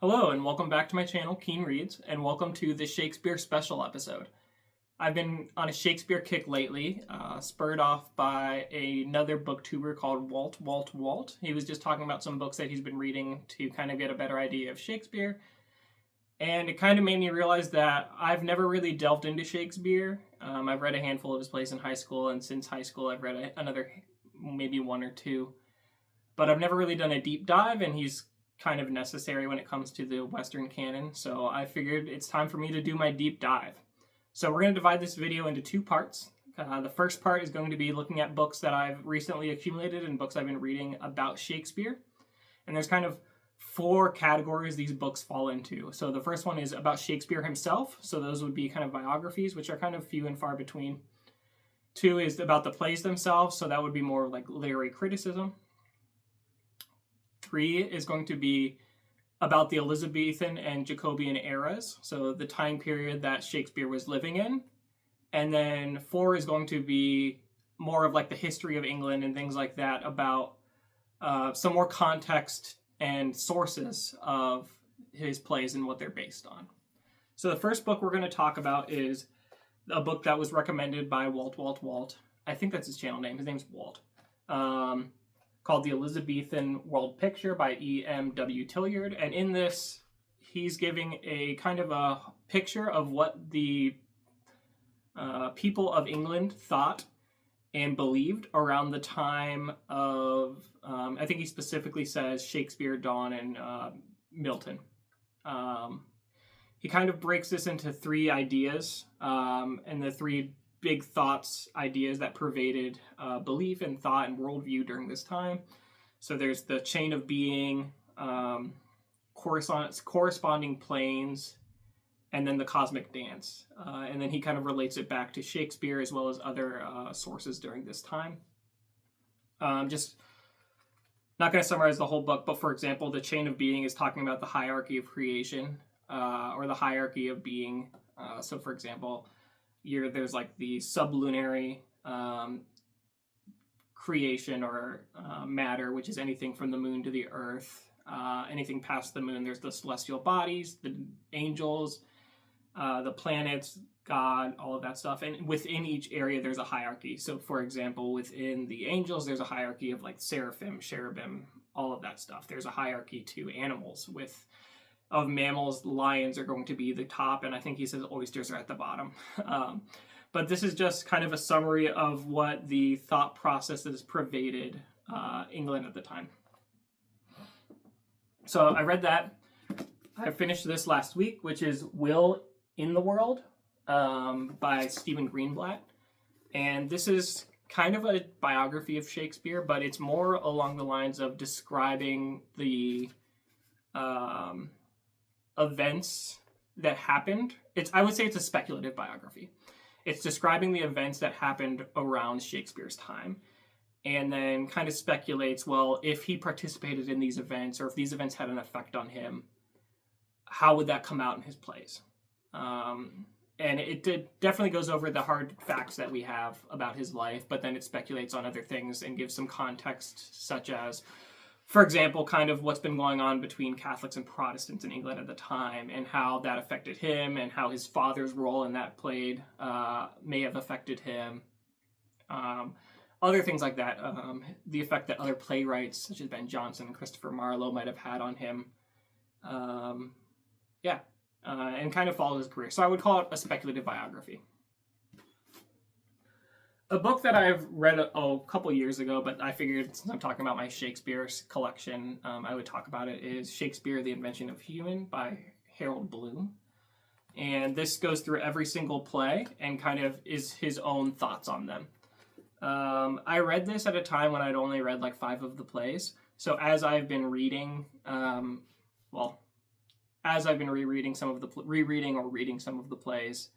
Hello and welcome back to my channel, Keen Reads, and welcome to the Shakespeare special episode. I've been on a Shakespeare kick lately, spurred off by another booktuber called Walt. He was just talking about some books that he's been reading to kind of get a better idea of Shakespeare, and it kind of made me realize that I've never really delved into Shakespeare. I've read a handful of his plays in high school, and since high school I've read another maybe one or two, but I've never really done a deep dive, and he's kind of necessary when it comes to the Western canon, so I figured it's time for me to do my deep dive. So we're going to divide this video into two parts. The first part is going to be looking at books that I've recently accumulated and books I've been reading about Shakespeare. And there's kind of four categories these books fall into. So the first one is about Shakespeare himself. So those would be kind of biographies, which are kind of few and far between. Two is about the plays themselves. So that would be more like literary criticism. Three is going to be about the Elizabethan and Jacobean eras, so the time period that Shakespeare was living in. And then four is going to be more of like the history of England and things like that, about some more context and sources of his plays and what they're based on. So the first book we're going to talk about is a book that was recommended by Walt. I think that's his channel name. His name's Walt. Called The Elizabethan World Picture by E.M.W. Tilliard. And in this, he's giving a kind of a picture of what the people of England thought and believed around the time of, I think he specifically says Shakespeare, Donne, and Milton. He kind of breaks this into three ideas, and the three big thoughts, ideas that pervaded belief and thought and worldview during this time. So there's the chain of being, corresponding planes, and then the cosmic dance. And then he kind of relates it back to Shakespeare as well as other sources during this time. Just not going to summarize the whole book, but for example, the chain of being is talking about the hierarchy of creation, or the hierarchy of being. So for example, there's like the sublunary creation or matter, which is anything from the moon to the earth. Anything past the moon, there's the celestial bodies, the angels, the planets, God, all of that stuff. And within each area, there's a hierarchy. So for example, within the angels, there's a hierarchy of like seraphim, cherubim, all of that stuff. There's a hierarchy to animals. Of mammals, lions are going to be the top, and I think he says oysters are at the bottom. But this is just kind of a summary of what the thought processes pervaded England at the time. So I read that. I finished this last week, which is Will in the World by Stephen Greenblatt. And this is kind of a biography of Shakespeare, but it's more along the lines of describing the events that happened. I would say it's a speculative biography. It's describing the events that happened around Shakespeare's time, and then kind of speculates, well, if he participated in these events, or if these events had an effect on him, how would that come out in his plays? And it definitely goes over the hard facts that we have about his life, but then it speculates on other things and gives some context, such as, for example, kind of what's been going on between Catholics and Protestants in England at the time, and how that affected him, and how his father's role in that played may have affected him. Other things like that, the effect that other playwrights, such as Ben Jonson and Christopher Marlowe, might have had on him. And kind of follow his career. So I would call it a speculative biography. A book that I've read a couple years ago, but I figured since I'm talking about my Shakespeare collection, I would talk about it, is Shakespeare, The Invention of Human by Harold Bloom. And this goes through every single play and kind of is his own thoughts on them. I read this at a time when I'd only read like 5 of the plays. So as I've been reading, as I've been rereading some of the reading some of the plays,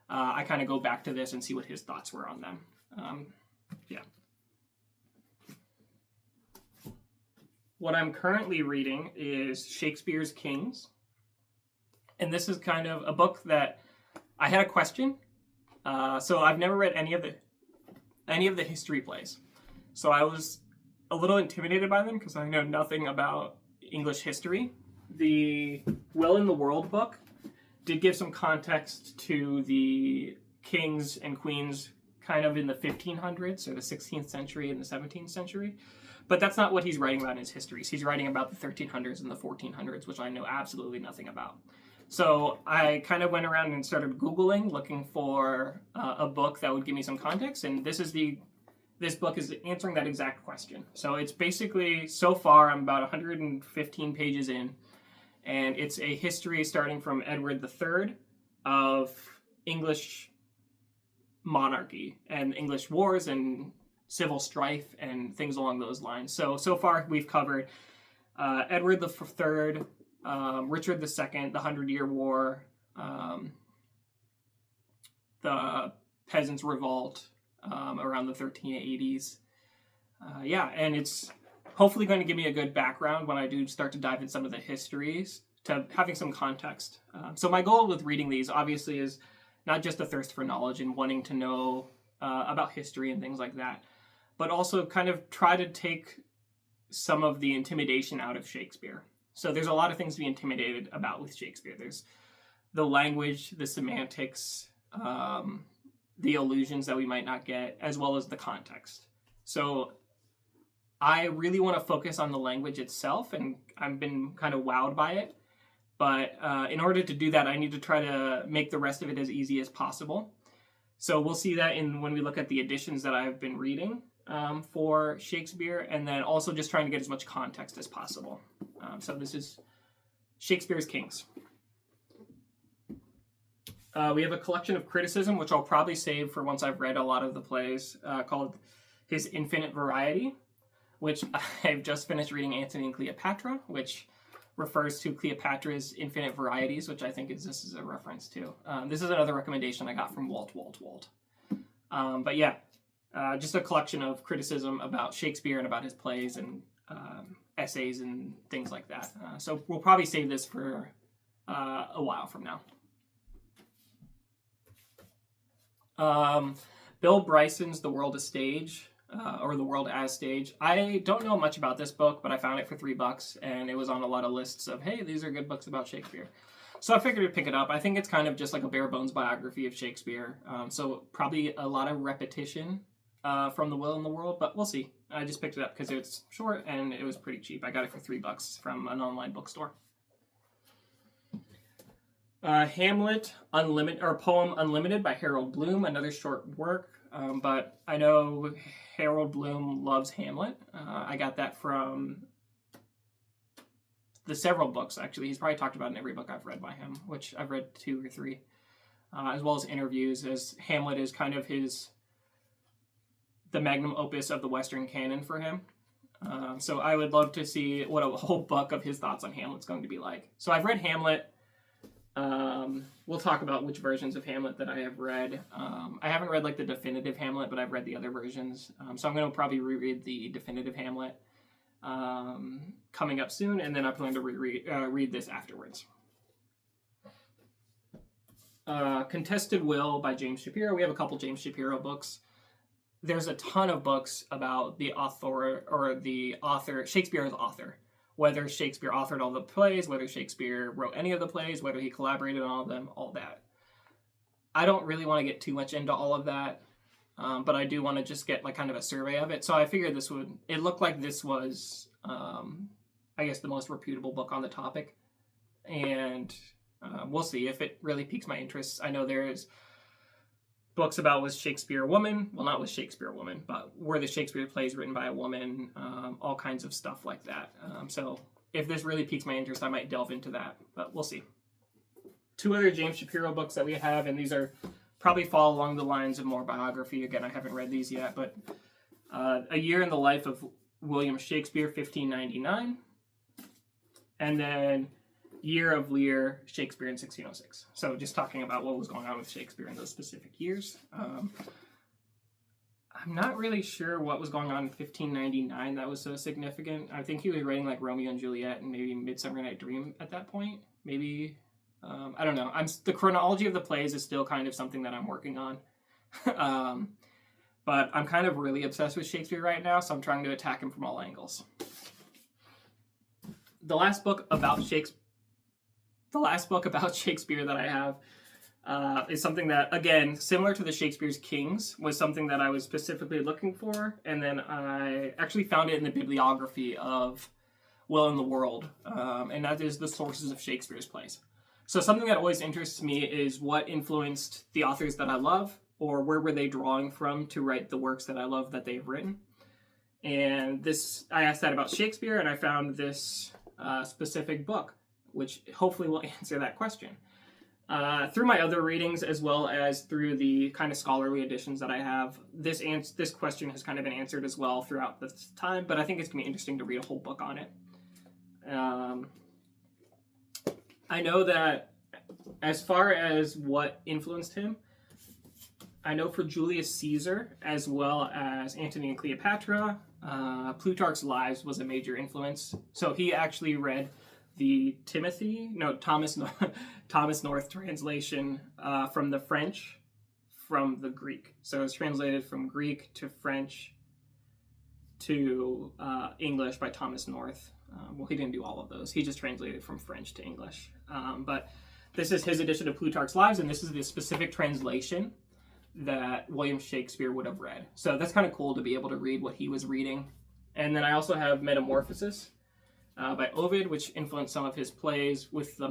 I kind of go back to this and see what his thoughts were on them. What I'm currently reading is Shakespeare's Kings. And this is kind of a book that I had a question. So I've never read any of the history plays. So I was a little intimidated by them because I know nothing about English history. the Will in the World book did give some context to the kings and queens kind of in the 1500s or the 16th century and the 17th century. But that's not what he's writing about in his histories. He's writing about the 1300s and the 1400s, which I know absolutely nothing about. So I kind of went around and started Googling, looking for a book that would give me some context. And this book is answering that exact question. So it's basically, so far, I'm about 115 pages in. And it's a history starting from Edward III of English monarchy and English wars and civil strife and things along those lines. So far we've covered Edward III, Richard II, the 100-Year War, the Peasants' Revolt around the 1380s. And it's hopefully going to give me a good background when I do start to dive in some of the histories, to having some context. So my goal with reading these, obviously, is not just a thirst for knowledge and wanting to know about history and things like that, but also kind of try to take some of the intimidation out of Shakespeare. So there's a lot of things to be intimidated about with Shakespeare. There's the language, the semantics, the allusions that we might not get, as well as the context. So I really want to focus on the language itself, and I've been kind of wowed by it. But in order to do that, I need to try to make the rest of it as easy as possible. So we'll see that when we look at the editions that I've been reading for Shakespeare, and then also just trying to get as much context as possible. So this is Shakespeare's Kings. We have a collection of criticism, which I'll probably save for once I've read a lot of the plays, called His Infinite Variety, which I've just finished reading Antony and Cleopatra, which refers to Cleopatra's infinite varieties, which I think this is a reference to. This is another recommendation I got from Walt. Just a collection of criticism about Shakespeare and about his plays and essays and things like that. So we'll probably save this for a while from now. Bill Bryson's The World as Stage, or The World as Stage. I don't know much about this book, but I found it for $3, and it was on a lot of lists of, hey, these are good books about Shakespeare. So I figured to pick it up. I think it's kind of just like a bare bones biography of Shakespeare. So probably a lot of repetition from The Will in the World, but we'll see. I just picked it up because it's short and it was pretty cheap. I got it for $3 from an online bookstore. Hamlet Unlimited, or Poem Unlimited by Harold Bloom, another short work. But I know Harold Bloom loves Hamlet. I got that from the several books, actually. He's probably talked about in every book I've read by him, which I've read 2 or 3, as well as interviews, as Hamlet is kind of the magnum opus of the Western canon for him. So I would love to see what a whole book of his thoughts on Hamlet's going to be like. So I've read Hamlet. We'll talk about which versions of Hamlet that I have read. I haven't read like the definitive Hamlet, but I've read the other versions. So I'm going to probably reread the definitive Hamlet coming up soon, and then I'm planning to read this afterwards. Contested Will by James Shapiro. We have a couple James Shapiro books. There's a ton of books about the author, Shakespeare's author. Whether Shakespeare authored all the plays, whether Shakespeare wrote any of the plays, whether he collaborated on all of them, all that. I don't really want to get too much into all of that, but I do want to just get like kind of a survey of it. So I figured it looked like this was, I guess, the most reputable book on the topic. And we'll see if it really piques my interest. I know there's books about was Shakespeare a woman? Well, not was Shakespeare a woman, but were the Shakespeare plays written by a woman? All kinds of stuff like that. So if this really piques my interest, I might delve into that, but we'll see. 2 other James Shapiro books that we have, and these are probably fall along the lines of more biography. Again, I haven't read these yet, but A Year in the Life of William Shakespeare, 1599, and then Year of Lear, Shakespeare in 1606. So just talking about what was going on with Shakespeare in those specific years. I'm not really sure what was going on in 1599 that was so significant. I think he was writing like Romeo and Juliet and maybe Midsummer Night's Dream at that point. Maybe, I don't know. The chronology of the plays is still kind of something that I'm working on. But I'm kind of really obsessed with Shakespeare right now, so I'm trying to attack him from all angles. The last book about Shakespeare, the last book about Shakespeare that I have is something that, again, similar to the Shakespeare's Kings, was something that I was specifically looking for, and then I actually found it in the bibliography of Will in the World, and that is the sources of Shakespeare's plays. So something that always interests me is what influenced the authors that I love, or where were they drawing from to write the works that I love that they've written. And this, I asked that about Shakespeare, and I found this specific book, which hopefully will answer that question. Through my other readings, as well as through the kind of scholarly editions that I have, this question has kind of been answered as well throughout this time, but I think it's going to be interesting to read a whole book on it. I know that as far as what influenced him, I know for Julius Caesar, as well as Antony and Cleopatra, Plutarch's Lives was a major influence. So he actually read the Thomas North translation from the French, from the Greek. So it's translated from Greek to French to English by Thomas North. Well, he didn't do all of those. He just translated from French to English. But this is his edition of Plutarch's Lives, and this is the specific translation that William Shakespeare would have read. So that's kind of cool to be able to read what he was reading. And then I also have Metamorphoses by Ovid, which influenced some of his plays with a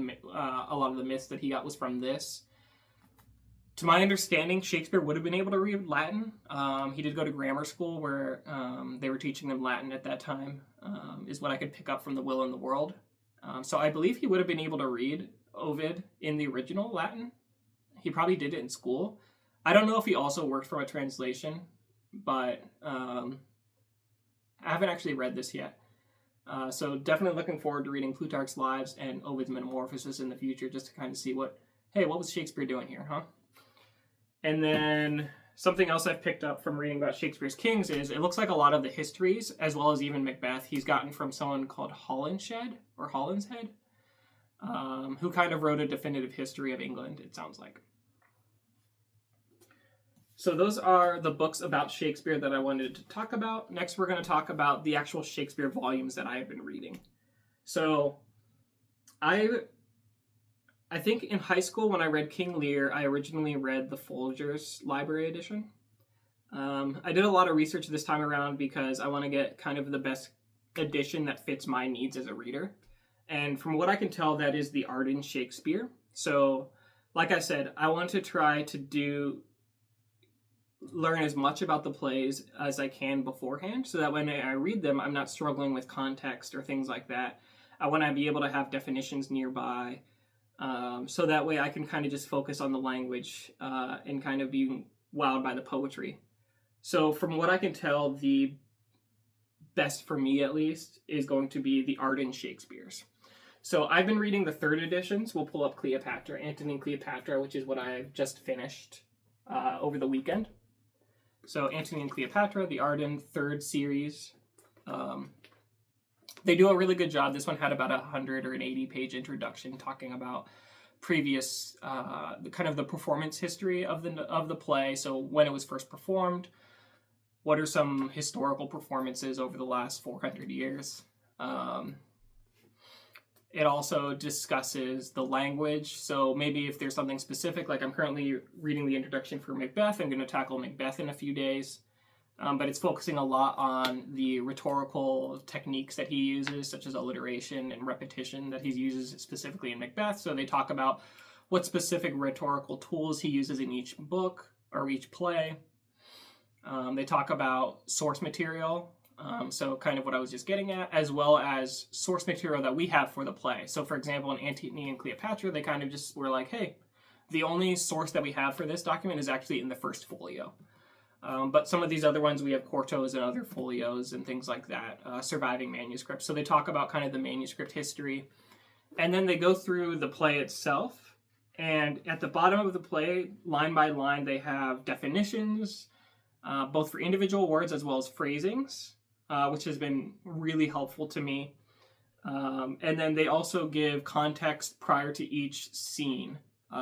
lot of the myths that he got was from this. To my understanding, Shakespeare would have been able to read Latin. He did go to grammar school where they were teaching him Latin at that time, is what I could pick up from the Will in the World. So I believe he would have been able to read Ovid in the original Latin. He probably did it in school. I don't know if he also worked from a translation, but I haven't actually read this yet. So definitely looking forward to reading Plutarch's Lives and Ovid's Metamorphoses in the future, just to kind of see what was Shakespeare doing here, huh? And then something else I've picked up from reading about Shakespeare's Kings is it looks like a lot of the histories, as well as even Macbeth, he's gotten from someone called Holinshed, who kind of wrote a definitive history of England, it sounds like. So those are the books about Shakespeare that I wanted to talk about. Next, we're going to talk about the actual Shakespeare volumes that I have been reading. So I think in high school when I read King Lear, I originally read the Folgers Library Edition. I did a lot of research this time around because I want to get kind of the best edition that fits my needs as a reader. And from what I can tell, that is the Arden Shakespeare. So, like I said, I want to try to learn as much about the plays as I can beforehand, so that when I read them, I'm not struggling with context or things like that. I want to be able to have definitions nearby, so that way I can kind of just focus on the language and kind of be wowed by the poetry. So from what I can tell, the best for me at least is going to be the Arden Shakespeares. So I've been reading the third editions. We'll pull up Cleopatra, Antony and Cleopatra, which is what I've just finished over the weekend. So Antony and Cleopatra, the Arden third series. They do a really good job. This one had about 100 or an 80-page introduction talking about previous, kind of the performance history of the play. So when it was first performed, what are some historical performances over the last 400 years? It also discusses the language. So maybe if there's something specific, like I'm currently reading the introduction for Macbeth, I'm going to tackle Macbeth in a few days. But it's focusing a lot on the rhetorical techniques that he uses, such as alliteration and repetition that he uses specifically in Macbeth. So they talk about what specific rhetorical tools he uses in each book or each play. They talk about source material. So kind of what I was just getting at, as well as source material that we have for the play. So for example, in Antony and Cleopatra, they kind of just were like, hey, the only source that we have for this document is actually in the first folio. But some of these other ones, we have quartos and other folios and things like that, surviving manuscripts. So they talk about kind of the manuscript history. And then they go through the play itself. And at the bottom of the play, line by line, they have definitions, both for individual words as well as phrasings, which has been really helpful to me. And then they also give context prior to each scene.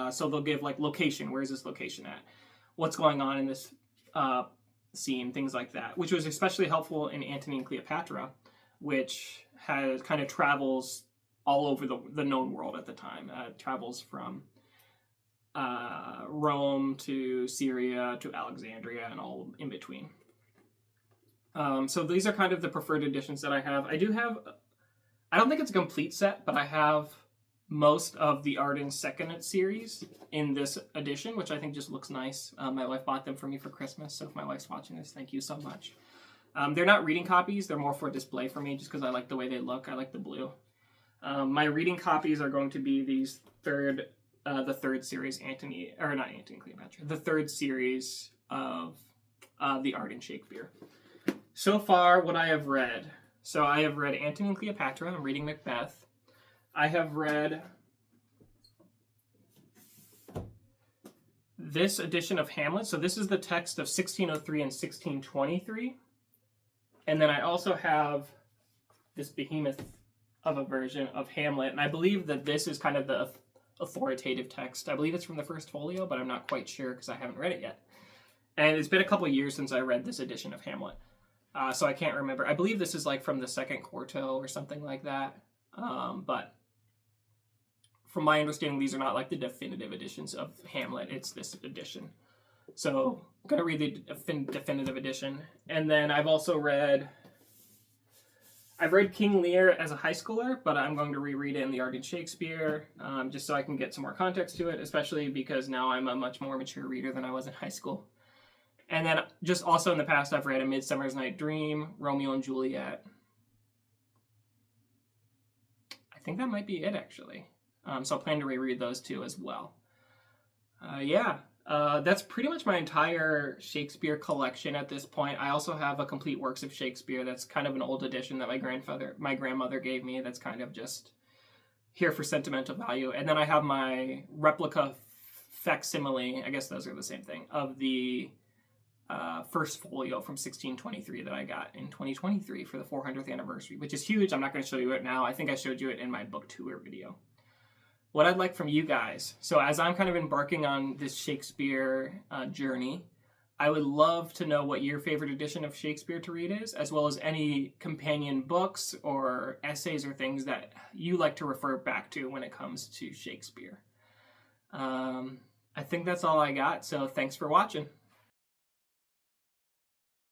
So they'll give like location. Where is this location at? What's going on in this scene? Things like that, which was especially helpful in Antony and Cleopatra, which has kind of travels all over the known world at the time. It travels from Rome to Syria to Alexandria and all in between. So these are kind of the preferred editions that I have. I don't think it's a complete set, but I have most of the Arden's second series in this edition, which I think just looks nice. My wife bought them for me for Christmas, so if my wife's watching this, thank you so much. They're not reading copies, they're more for display for me, just because I like the way they look. I like the blue. My reading copies are going to be the third series, Cleopatra, the third series of the Arden Shakespeare. So far, what I have read. So I have read Antony and Cleopatra. I'm reading Macbeth. I have read this edition of Hamlet. So this is the text of 1603 and 1623. And then I also have this behemoth of a version of Hamlet. And I believe that this is kind of the authoritative text. I believe it's from the first folio, but I'm not quite sure because I haven't read it yet. And it's been a couple years since I read this edition of Hamlet. So I can't remember. I believe this is like from the second quarto or something like that. But from my understanding, these are not like the definitive editions of Hamlet. It's this edition. So I'm going to read the definitive edition. And then I've read King Lear as a high schooler, but I'm going to reread it in the Arden Shakespeare, just so I can get some more context to it, especially because now I'm a much more mature reader than I was in high school. And then just also in the past, I've read A Midsummer's Night Dream, Romeo and Juliet. I think that might be it, actually. So I plan to reread those two as well. That's pretty much my entire Shakespeare collection at this point. I also have a complete works of Shakespeare. That's kind of an old edition that my grandmother gave me. That's kind of just here for sentimental value. And then I have my replica facsimile, I guess those are the same thing, of the first folio from 1623 that I got in 2023 for the 400th anniversary, which is huge. I'm not going to show you it now. I think I showed you it in my book tour video. What I'd like from you guys, so as I'm kind of embarking on this Shakespeare journey, I would love to know what your favorite edition of Shakespeare to read is, as well as any companion books or essays or things that you like to refer back to when it comes to Shakespeare. I think that's all I got, so thanks for watching.